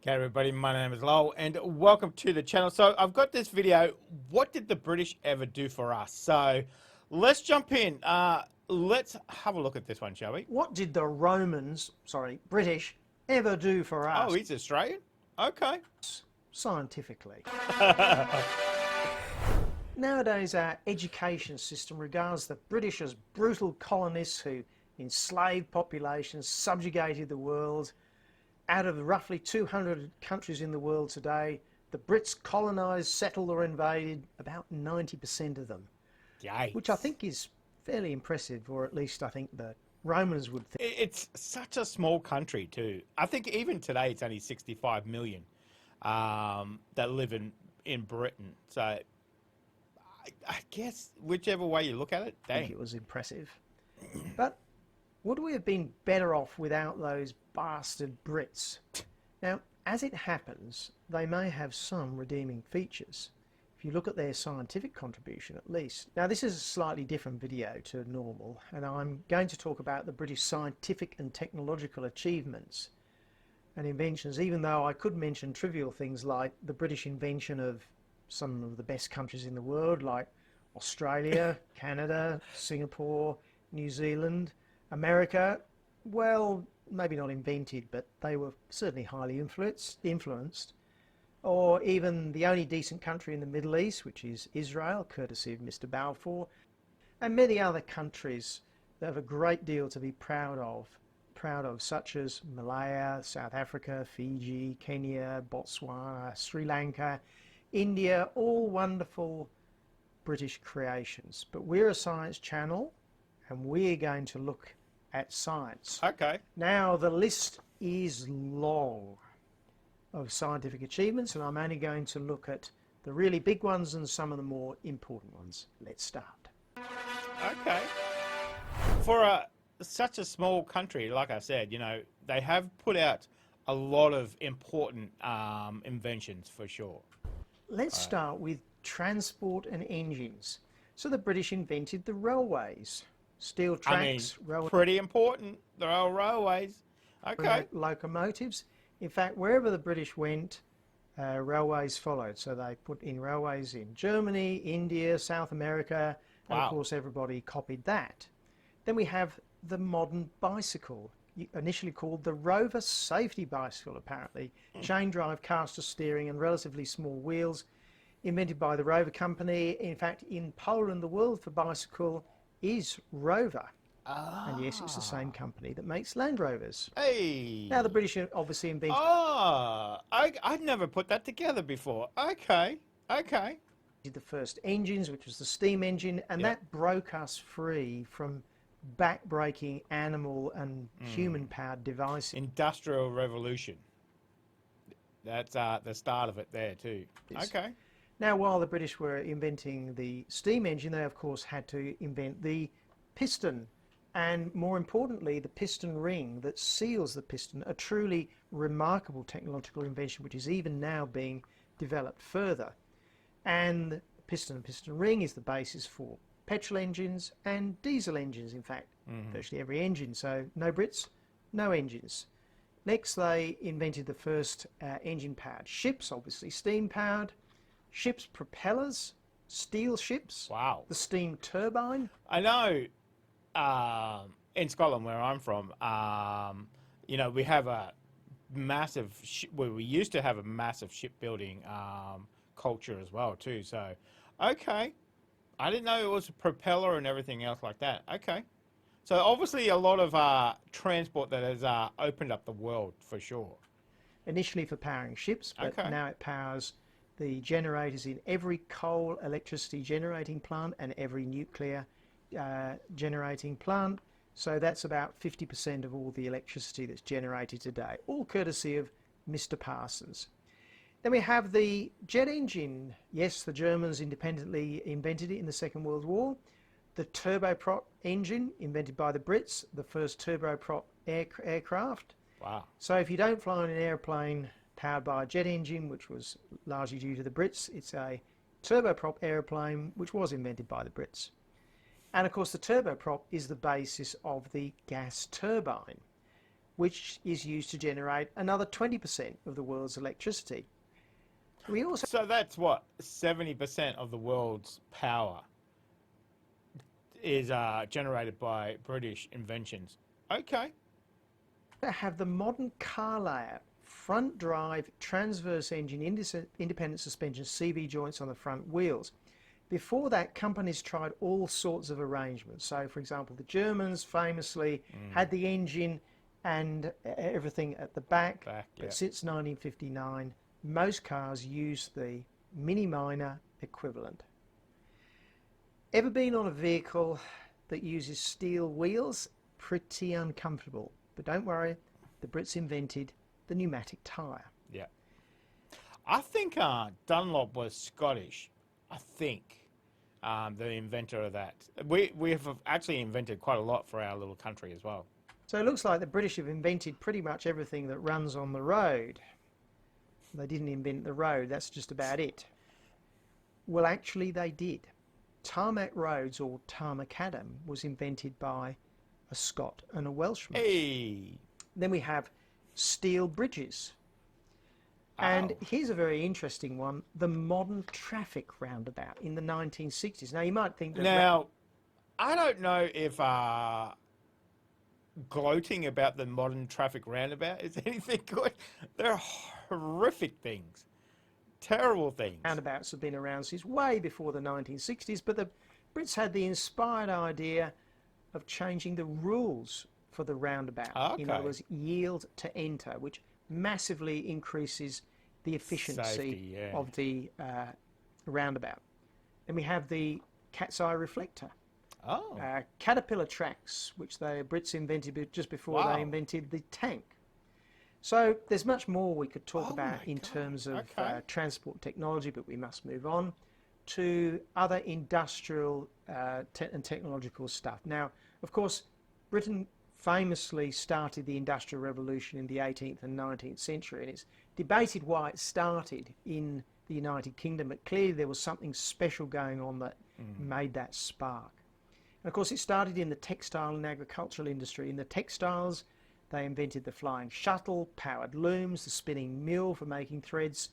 Okay, everybody, my name is Lowell and welcome to the channel. So I've got this video, what did the British ever do for us? So let's jump in. Let's have a look at this one, shall we? What did the British, ever do for Oh, us he's Australian? Okay. scientifically? Nowadays, our education system regards the British as brutal colonists who enslaved populations, subjugated the world. Out of roughly 200 countries in the world today, the Brits colonised, settled or invaded about 90% of them. Yikes. Which I think is fairly impressive, or at least I think the Romans would think. It's such a small country too. I think even today it's only 65 million that live in Britain. So I guess whichever way you look at it, I think it was impressive. But would we have been better off without those bastard Brits? Now, as it happens, they may have some redeeming features. If you look at their scientific contribution at least. Now, this is a slightly different video to normal, and I'm going to talk about the British scientific and technological achievements and inventions, even though I could mention trivial things like the British invention of some of the best countries in the world, like Australia, Canada, Singapore, New Zealand, America. Well, maybe not invented, but they were certainly highly influenced. Or even the only decent country in the Middle East, which is Israel, courtesy of Mr. Balfour, and many other countries that have a great deal to be proud of, such as Malaya, South Africa, Fiji, Kenya, Botswana, Sri Lanka, India, all wonderful British creations. But we're a science channel, and we're going to look at science. Okay. Now, the list is long of scientific achievements, and I'm only going to look at the really big ones and some of the more important ones. Let's start. Okay. For such a small country, like I said, you know, they have put out a lot of important inventions for sure. Let's start with transport and engines. So the British invented the railways. Steel tracks, pretty important. They're all railways. Okay. Locomotives. In fact, wherever the British went, railways followed. So they put in railways in Germany, India, South America, and of course everybody copied that. Then we have the modern bicycle, initially called the Rover Safety Bicycle, apparently. Chain drive, caster steering, and relatively small wheels, invented by the Rover Company. In fact, in Poland, the word for bicycle is Rover. And yes, it's the same company that makes Land Rovers. Hey. Now the British obviously invented... I'd never put that together before. Okay. Okay. The first engines, which was the steam engine, and that broke us free from back-breaking animal and human-powered devices. Industrial Revolution. That's the start of it there too. Yes. Okay. Now, while the British were inventing the steam engine, they of course had to invent the piston, and more importantly, the piston ring that seals the piston, a truly remarkable technological invention which is even now being developed further. And the piston and piston ring is the basis for petrol engines and diesel engines, in fact, virtually every engine. So no Brits, no engines. Next, they invented the first engine-powered ships, obviously steam-powered. Ships' propellers, steel ships. Wow. The steam turbine. I know in Scotland, where I'm from, you know, we have a massive, we used to have a massive shipbuilding culture as well too. So, okay. I didn't know it was a propeller and everything else like that. Okay. So obviously a lot of transport that has opened up the world for sure. Initially for powering ships, but now it powers the generators in every coal electricity generating plant and every nuclear generating plant. So that's about 50% of all the electricity that's generated today, all courtesy of Mr. Parsons. Then we have the jet engine. Yes, the Germans independently invented it in the Second World War. The turboprop engine, invented by the Brits, the first turboprop aircraft. Wow. So if you don't fly in an airplane powered by a jet engine, which was largely due to the Brits, it's a turboprop airplane which was invented by the Brits. And of course the turboprop is the basis of the gas turbine. which is used to generate another 20% of the world's electricity. We also So that's what 70% of the world's power is generated by British inventions. Okay. have the modern car layout, front drive, transverse engine, independent suspension, CV joints on the front wheels. Before that, companies tried all sorts of arrangements. So, for example, the Germans famously had the engine and everything at the back. Yeah. But since 1959, most cars use the Mini Minor equivalent. Ever been on a vehicle that uses steel wheels? Pretty uncomfortable. But don't worry, the Brits invented the pneumatic tyre. Yeah. I think Dunlop was Scottish. I think the inventor of that. We have actually invented quite a lot for our little country as well. So it looks like the British have invented pretty much everything that runs on the road. They didn't invent the road, that's just about it. Well, actually they did. Tarmac roads, or tarmacadam, was invented by a Scot and a Welshman. Hey. Then we have steel bridges. And here's a very interesting one, the modern traffic roundabout in the 1960s. Now, you might think that... Now, I don't know if gloating about the modern traffic roundabout is anything good. They're horrific things. Terrible things. Roundabouts have been around since way before the 1960s, but the Brits had the inspired idea of changing the rules for the roundabout. Okay. In other words, yield to enter, which massively increases the efficiency Safety, yeah. of the roundabout. Then we have the cat's eye reflector. Oh. Caterpillar tracks, which the Brits invented just before Wow. they invented the tank. So there's much more we could talk Oh about my in God. terms of Okay. transport technology, but we must move on to other industrial and technological stuff. Now, of course, Britain famously started the Industrial Revolution in the 18th and 19th century, and it's debated why it started in the United Kingdom, but clearly there was something special going on that made that spark. And of course, it started in the textile and agricultural industry. In the textiles, they invented the flying shuttle, powered looms, the spinning mill for making threads.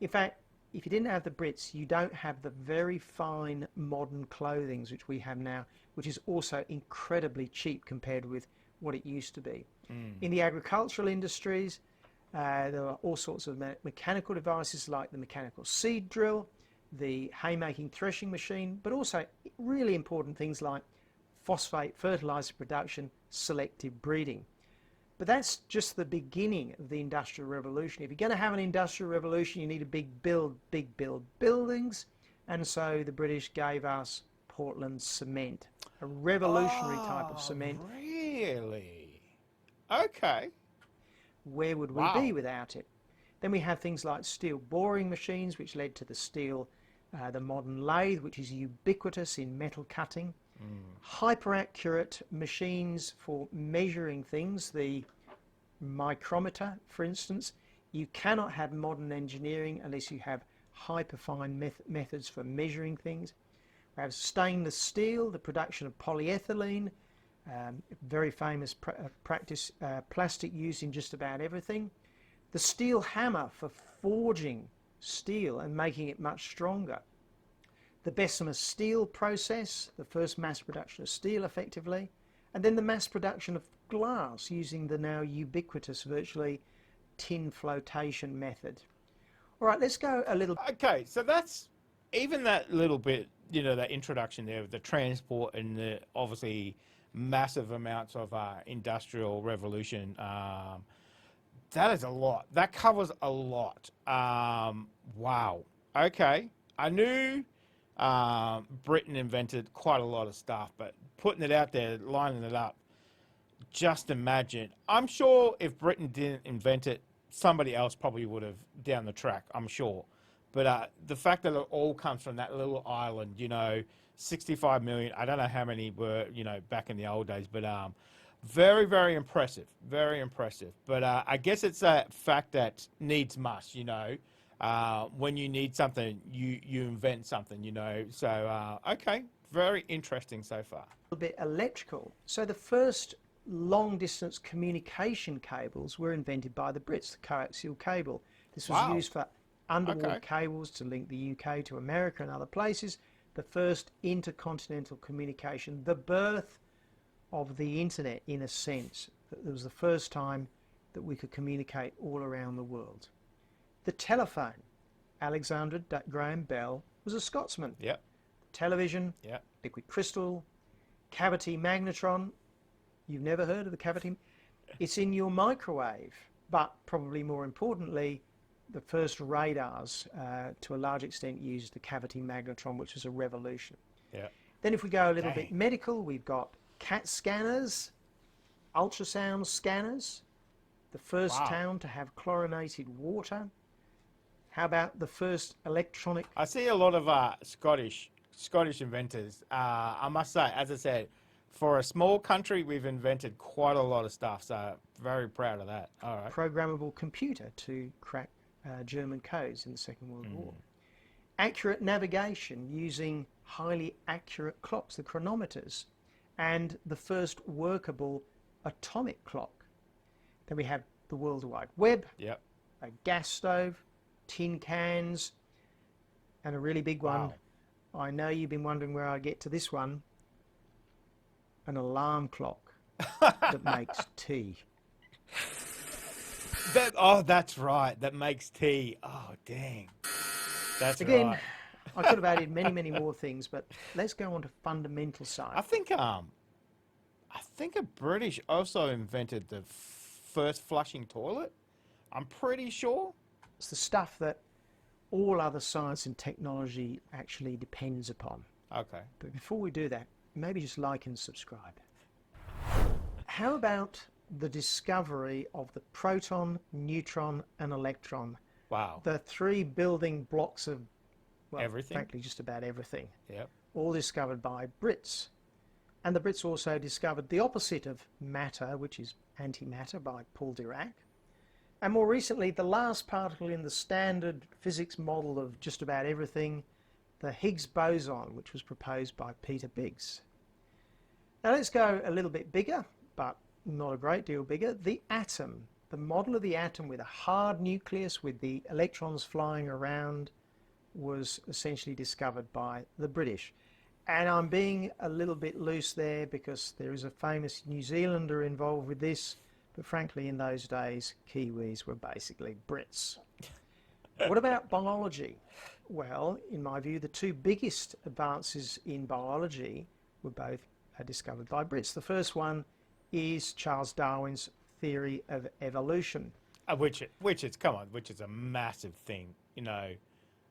In fact, if you didn't have the Brits, you don't have the very fine modern clothing which we have now, which is also incredibly cheap compared with what it used to be. In the agricultural industries, there are all sorts of mechanical devices like the mechanical seed drill, the haymaking threshing machine, but also really important things like phosphate fertilizer production, selective breeding. But that's just the beginning of the Industrial Revolution. If you're going to have an Industrial Revolution, you need a big build buildings. And so the British gave us Portland cement, a revolutionary type of cement. Really? Okay. Where would we be without it? Then we have things like steel boring machines, which led to the steel, the modern lathe, which is ubiquitous in metal cutting. Hyper-accurate machines for measuring things, the micrometer, for instance. You cannot have modern engineering unless you have hyperfine methods for measuring things. We have stainless steel, the production of polyethylene, very famous practice, plastic used in just about everything. The steel hammer for forging steel and making it much stronger. The Bessemer steel process, the first mass production of steel effectively, and then the mass production of glass using the now ubiquitous virtually tin flotation method. All right, let's go a little... Okay, so that's even that little bit, you know, that introduction there of the transport and the obviously massive amounts of industrial revolution. That is a lot. That covers a lot. Wow. Okay. I knew Britain invented quite a lot of stuff, but putting it out there, lining it up, just imagine. I'm sure if Britain didn't invent it, somebody else probably would have down the track, I'm sure. But the fact that it all comes from that little island, you know, 65 million, I don't know how many were, you know, back in the old days, but very, very impressive. Very impressive. But I guess it's that fact that needs must, you know. When you need something, you invent something, you know. So, okay, very interesting so far. bit electrical. So the first long distance communication cables were invented by the Brits, the coaxial cable. This was Wow. used for underwater Okay. cables to link the UK to America and other places. The first intercontinental communication, the birth of the internet in a sense. It was the first time that we could communicate all around the world. The telephone, Alexander Graham Bell was a Scotsman. Yep. Television, Yep. liquid crystal, cavity magnetron. You've never heard of the cavity? It's in your microwave, but probably more importantly, the first radars to a large extent used the cavity magnetron, which was a revolution. Yep. Then if we go a little bit Dang. medical, we've got CAT scanners, ultrasound scanners, the first Wow. town to have chlorinated water. How about the first electronic? I see a lot of Scottish inventors. I must say, as I said, for a small country, we've invented quite a lot of stuff. So very proud of that. All right. Programmable computer to crack German codes in the Second World War. Accurate navigation using highly accurate clocks, the chronometers, and the first workable atomic clock. Then we have the World Wide Web, Yep. a gas stove, tin cans, and a really big one. Wow. I know you've been wondering where I get to this one. An alarm clock that makes tea. That's right. That makes tea. Oh, dang. That's Again, right. I could have added many, many more things, but let's go on to fundamental side. I think a British also invented the first flushing toilet. I'm pretty sure. It's the stuff that all other science and technology actually depends upon. Okay. But before we do that, maybe just like and subscribe. How about the discovery of the proton, neutron, and electron? Wow. The three building blocks of, well, Everything? frankly, just about everything. Yep. All discovered by Brits. And the Brits also discovered the opposite of matter, which is antimatter, by Paul Dirac. And more recently, the last particle in the standard physics model of just about everything, the Higgs boson, which was proposed by Peter Biggs. Now let's go a little bit bigger, but not a great deal bigger. The atom, the model of the atom with a hard nucleus with the electrons flying around, was essentially discovered by the British. And I'm being a little bit loose there because there is a famous New Zealander involved with this, but frankly in those days Kiwis were basically Brits. What about biology? Well, in my view, the two biggest advances in biology were both discovered by Brits. The first one is Charles Darwin's theory of evolution. Which is a massive thing, you know.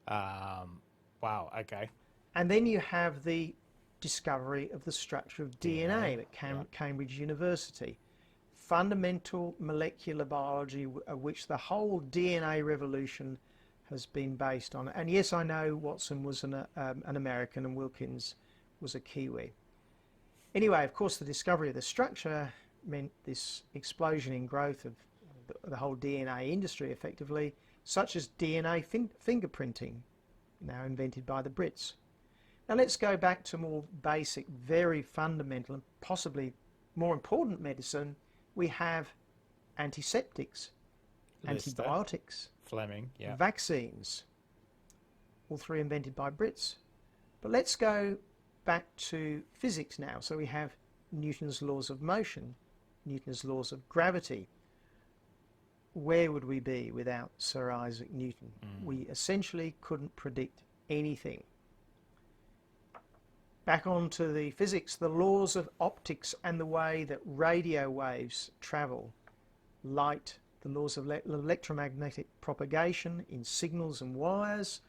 Wow. Okay. And then you have the discovery of the structure of DNA at Cambridge University. Fundamental molecular biology, of which the whole DNA revolution has been based on. And yes, I know Watson was an American and Wilkins was a Kiwi. Anyway, of course, the discovery of the structure meant this explosion in growth of the whole DNA industry, effectively, such as DNA fingerprinting, now invented by the Brits. Now let's go back to more basic, very fundamental, and possibly more important medicine. We have antiseptics, Lister. antibiotics, Fleming. Yeah. vaccines, all three invented by Brits. But let's go back to physics now. So we have Newton's laws of motion, Newton's laws of gravity. Where would we be without Sir Isaac Newton? We essentially couldn't predict anything. Back on to the physics, the laws of optics and the way that radio waves travel, light, the laws of electromagnetic propagation in signals and wires,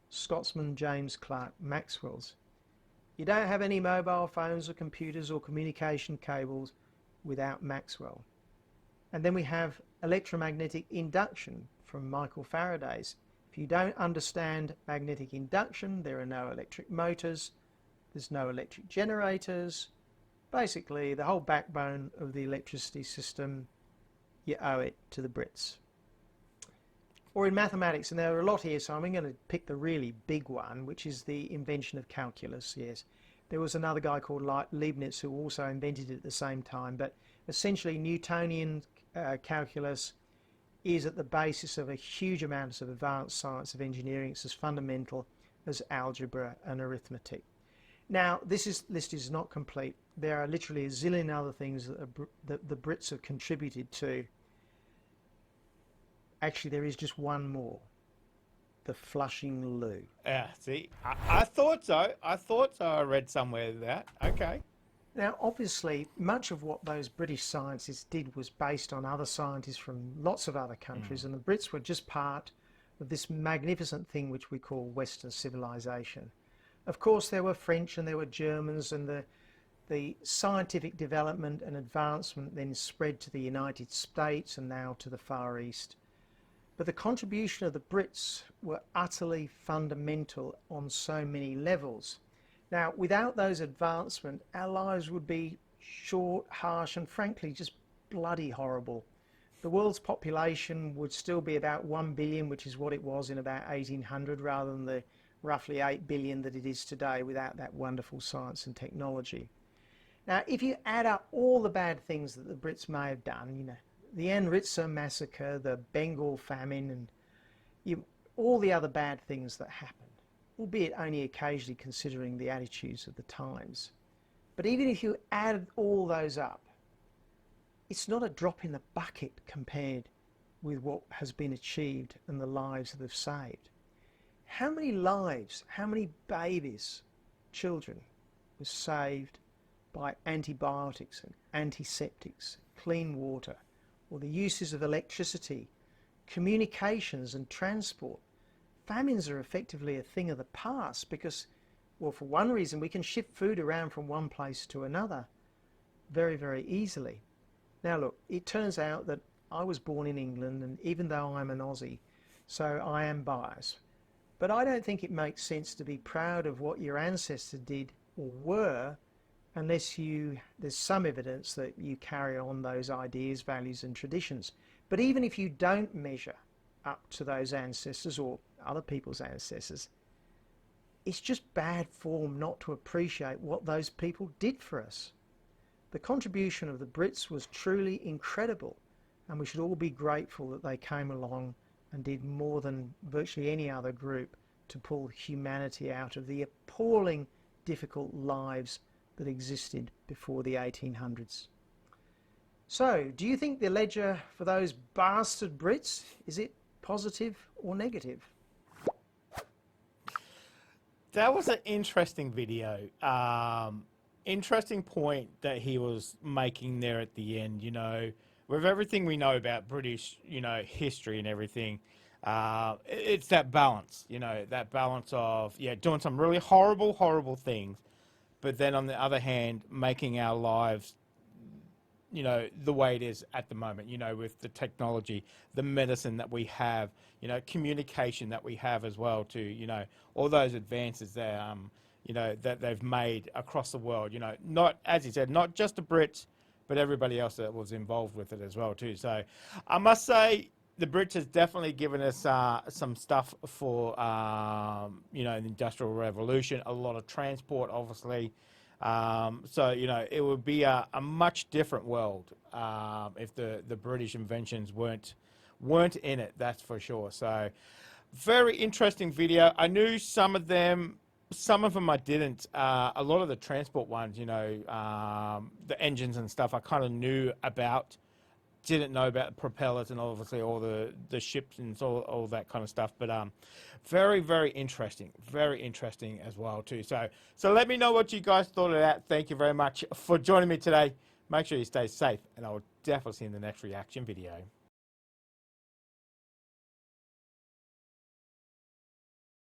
Scotsman James Clerk Maxwell's. You don't have any mobile phones or computers or communication cables without Maxwell. And then we have electromagnetic induction from Michael Faraday's. If you don't understand magnetic induction, there are no electric motors, there's no electric generators. Basically, the whole backbone of the electricity system, you owe it to the Brits. Or in mathematics, and there are a lot here, so I'm going to pick the really big one, which is the invention of calculus. Yes, there was another guy called Leibniz who also invented it at the same time, but Essentially, Newtonian calculus is at the basis of a huge amount of advanced science of engineering. It's as fundamental as algebra and arithmetic. Now, this list is not complete. There are literally a zillion other things that the Brits have contributed to. Actually, there is just one more: the Flushing loo. Yeah, see, I thought so. I thought so. I read somewhere that. Okay. Now, obviously, much of what those British scientists did was based on other scientists from lots of other countries, and the Brits were just part of this magnificent thing which we call Western civilization. Of course, there were French and there were Germans, and the scientific development and advancement then spread to the United States and now to the Far East. But the contribution of the Brits were utterly fundamental on so many levels. Now, without those advancements, our lives would be short, harsh, and frankly just bloody horrible. The world's population would still be about 1 billion, which is what it was in about 1800, rather than the roughly 8 billion that it is today without that wonderful science and technology. Now, if you add up all the bad things that the Brits may have done, you know, the Amritsar massacre, the Bengal famine, and all the other bad things that happened, albeit only occasionally considering the attitudes of the times. But even if you add all those up, it's not a drop in the bucket compared with what has been achieved and the lives that have saved. How many lives, how many babies, children, were saved by antibiotics and antiseptics, clean water, or the uses of electricity, communications and transport? Famines are effectively a thing of the past because, well, for one reason, we can ship food around from one place to another very, very easily. Now look, it turns out that I was born in England, and even though I'm an Aussie, so I am biased. But I don't think it makes sense to be proud of what your ancestors did or were unless there's some evidence that you carry on those ideas, values and traditions. But even if you don't measure up to those ancestors or other people's ancestors, it's just bad form not to appreciate what those people did for us. The contribution of the Brits was truly incredible, and we should all be grateful that they came along and did more than virtually any other group to pull humanity out of the appalling, difficult lives that existed before the 1800s. So, do you think the ledger for those bastard Brits, is it positive or negative? That was an interesting video. Interesting point that he was making there at the end. You know, with everything we know about British, you know, history and everything, it's that balance. You know, that balance of doing some really horrible, horrible things, but then on the other hand, making our lives, you know, the way it is at the moment, you know, with the technology, the medicine that we have, you know, communication that we have as well too, you know, all those advances that, you know, that they've made across the world, you know, not, as you said, not just the Brits, but everybody else that was involved with it as well too. So I must say the Brits has definitely given us some stuff for, you know, the Industrial Revolution, a lot of transport, obviously. So, you know, it would be a much different world if the British inventions weren't in it, that's for sure. So, very interesting video. I knew some of them I didn't. A lot of the transport ones, you know, the engines and stuff, I kind of knew about. Didn't know about the propellers and obviously all the ships and all that kind of stuff. But very, very interesting as well too. So let me know what you guys thought of that. Thank you very much for joining me today. Make sure you stay safe, and I will definitely see you in the next reaction video.